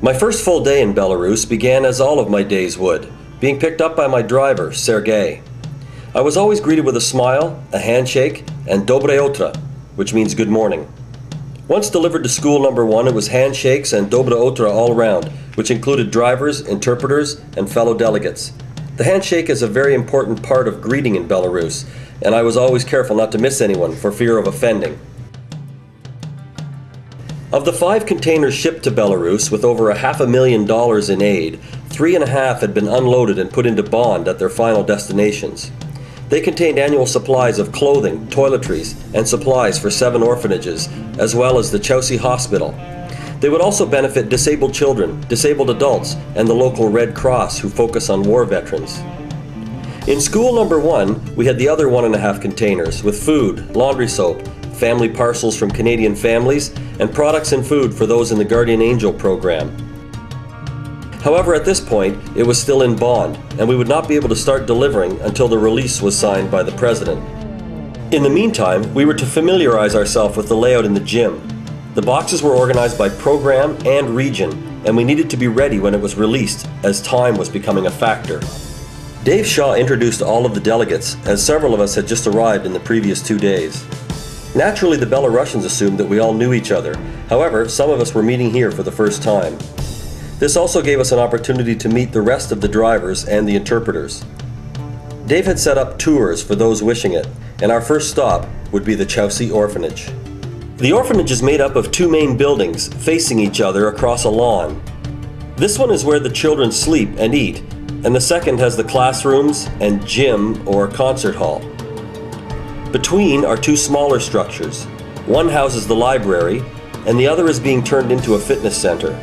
My first full day in Belarus began as all of my days would, being picked up by my driver, Sergei. I was always greeted with a smile, a handshake, and Dobre Otra, which means good morning. Once delivered to school number 1, it was handshakes and Dobre Otra all around, which included drivers, interpreters, and fellow delegates. The handshake is a very important part of greeting in Belarus, and I was always careful not to miss anyone for fear of offending. Of the 5 containers shipped to Belarus with over $500,000 in aid, 3.5 had been unloaded and put into bond at their final destinations. They contained annual supplies of clothing, toiletries, and supplies for 7 orphanages, as well as the Chausy Hospital. They would also benefit disabled children, disabled adults, and the local Red Cross who focus on war veterans. In school number 1, we had the other 1.5 containers with food, laundry soap, family parcels from Canadian families, and products and food for those in the Guardian Angel program. However, at this point, it was still in bond, and we would not be able to start delivering until the release was signed by the President. In the meantime, we were to familiarize ourselves with the layout in the gym. The boxes were organized by program and region, and we needed to be ready when it was released, as time was becoming a factor. Dave Shaw introduced all of the delegates, as several of us had just arrived in the previous 2 days. Naturally, the Belarusians assumed that we all knew each other. However, some of us were meeting here for the first time. This also gave us an opportunity to meet the rest of the drivers and the interpreters. Dave had set up tours for those wishing it, and our first stop would be the Chausy Orphanage. The orphanage is made up of 2 main buildings facing each other across a lawn. This one is where the children sleep and eat, and the second has the classrooms and gym or concert hall. Between are 2 smaller structures. One houses the library, and the other is being turned into a fitness center.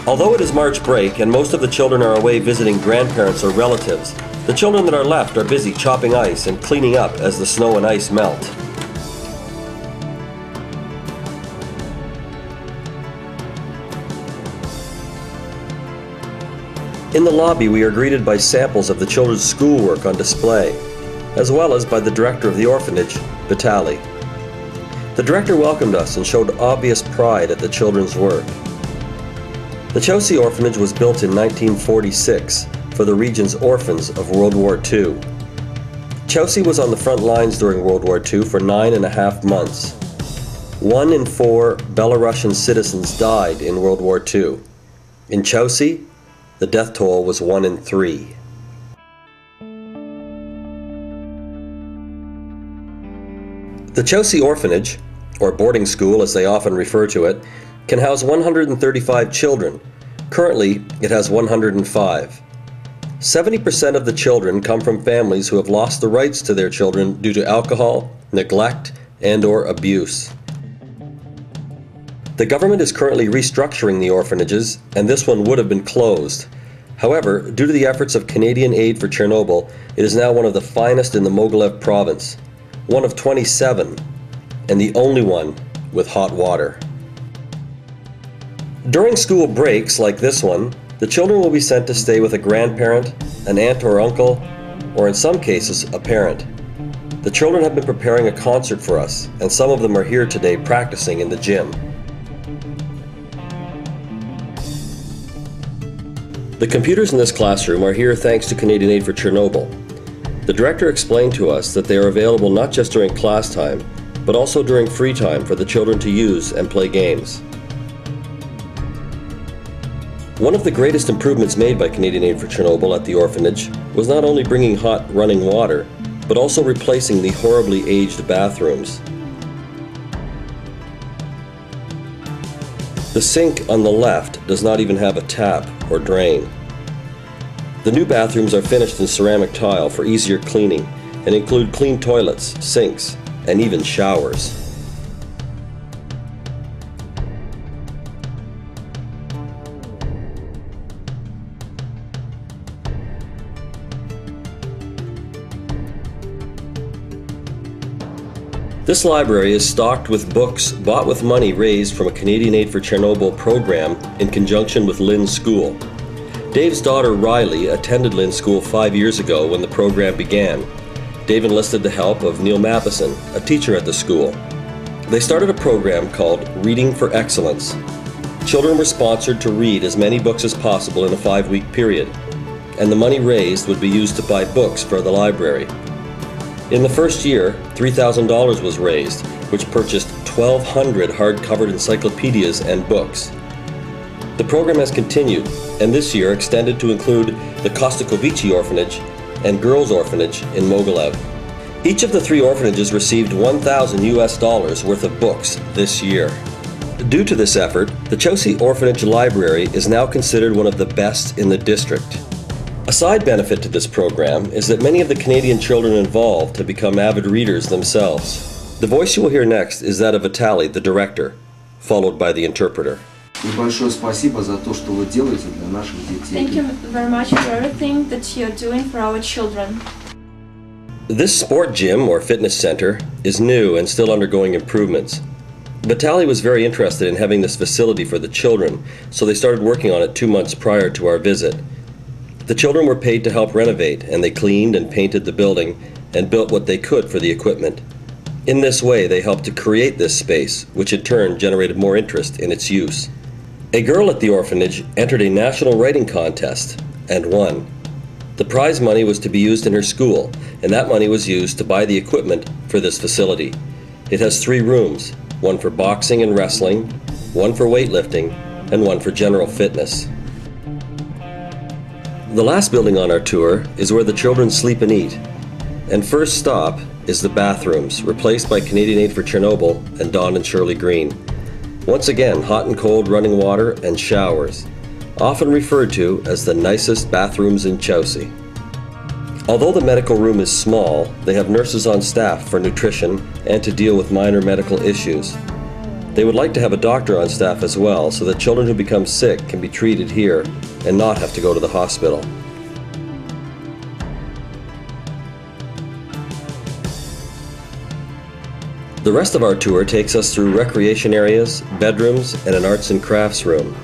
Although it is March break and most of the children are away visiting grandparents or relatives, the children that are left are busy chopping ice and cleaning up as the snow and ice melt. In the lobby, we are greeted by samples of the children's schoolwork on display, as well as by the director of the orphanage, Vitaly. The director welcomed us and showed obvious pride at the children's work. The Chausy Orphanage was built in 1946 for the region's orphans of World War II. Chausy was on the front lines during World War II for 9.5 months. 1 in 4 Belarusian citizens died in World War II. In Chausy, the death toll was 1 in 3. The Chausy Orphanage, or boarding school as they often refer to it, can house 135 children. Currently, it has 105. 70% of the children come from families who have lost the rights to their children due to alcohol, neglect, and/or abuse. The government is currently restructuring the orphanages, and this one would have been closed. However, due to the efforts of Canadian aid for Chernobyl, it is now one of the finest in the Mogilev province, one of 27, and the only one with hot water. During school breaks like this one, the children will be sent to stay with a grandparent, an aunt or uncle, or in some cases, a parent. The children have been preparing a concert for us, and some of them are here today practicing in the gym. The computers in this classroom are here thanks to Canadian aid for Chernobyl. The director explained to us that they are available not just during class time, but also during free time for the children to use and play games. One of the greatest improvements made by Canadian aid for Chernobyl at the orphanage was not only bringing hot running water, but also replacing the horribly aged bathrooms. The sink on the left does not even have a tap or drain. The new bathrooms are finished in ceramic tile for easier cleaning and include clean toilets, sinks, and even showers. This library is stocked with books bought with money raised from a Canadian Aid for Chernobyl program in conjunction with Lynn's school. Dave's daughter Riley attended Lynn's school 5 years ago when the program began. Dave enlisted the help of Neil Matheson, a teacher at the school. They started a program called Reading for Excellence. Children were sponsored to read as many books as possible in a 5-week period, and the money raised would be used to buy books for the library. In the first year, $3,000 was raised, which purchased 1,200 hard-covered encyclopedias and books. The program has continued, and this year extended to include the Chausy Orphanage and Girls Orphanage in Mogilev. Each of the 3 orphanages received $1,000 worth of books this year. Due to this effort, the Chausy Orphanage Library is now considered one of the best in the district. A side benefit to this program is that many of the Canadian children involved have become avid readers themselves. The voice you will hear next is that of Vitaly, the director, followed by the interpreter. Thank you very much for everything that you're doing for our children. This sport gym or fitness center is new and still undergoing improvements. Vitaly was very interested in having this facility for the children, so they started working on it 2 months prior to our visit. The children were paid to help renovate, and they cleaned and painted the building and built what they could for the equipment. In this way, they helped to create this space, which in turn generated more interest in its use. A girl at the orphanage entered a national writing contest and won. The prize money was to be used in her school, and that money was used to buy the equipment for this facility. It has 3 rooms, one for boxing and wrestling, one for weightlifting, and one for general fitness. The last building on our tour is where the children sleep and eat. And first stop is the bathrooms, replaced by Canadian Aid for Chernobyl and Don and Shirley Green. Once again, hot and cold running water and showers, often referred to as the nicest bathrooms in Chausy. Although the medical room is small, they have nurses on staff for nutrition and to deal with minor medical issues. They would like to have a doctor on staff as well, so that children who become sick can be treated here and not have to go to the hospital. The rest of our tour takes us through recreation areas, bedrooms, and an arts and crafts room.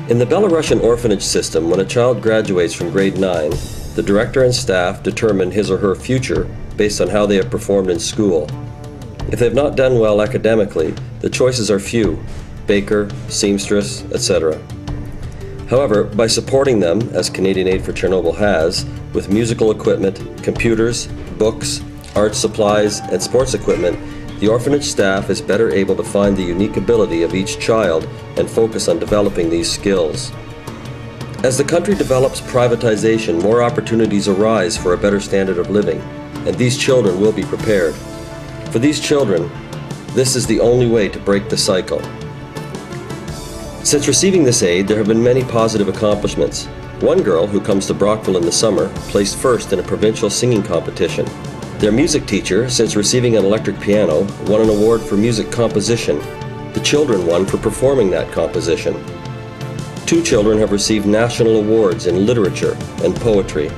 In the Belarusian orphanage system, when a child graduates from grade 9, the director and staff determine his or her future based on how they have performed in school. If they have not done well academically, the choices are few: baker, seamstress, etc. However, by supporting them, as Canadian Aid for Chernobyl has, with musical equipment, computers, books, art supplies, and sports equipment, the orphanage staff is better able to find the unique ability of each child and focus on developing these skills. As the country develops privatization, more opportunities arise for a better standard of living, and these children will be prepared. For these children, this is the only way to break the cycle. Since receiving this aid, there have been many positive accomplishments. One girl, who comes to Brockville in the summer, placed first in a provincial singing competition. Their music teacher, since receiving an electric piano, won an award for music composition. The children won for performing that composition. 2 children have received national awards in literature and poetry.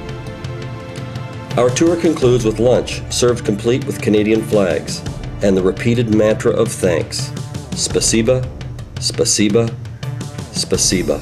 Our tour concludes with lunch, served complete with Canadian flags, and the repeated mantra of thanks: Spasiba, Spasiba, Spasiba.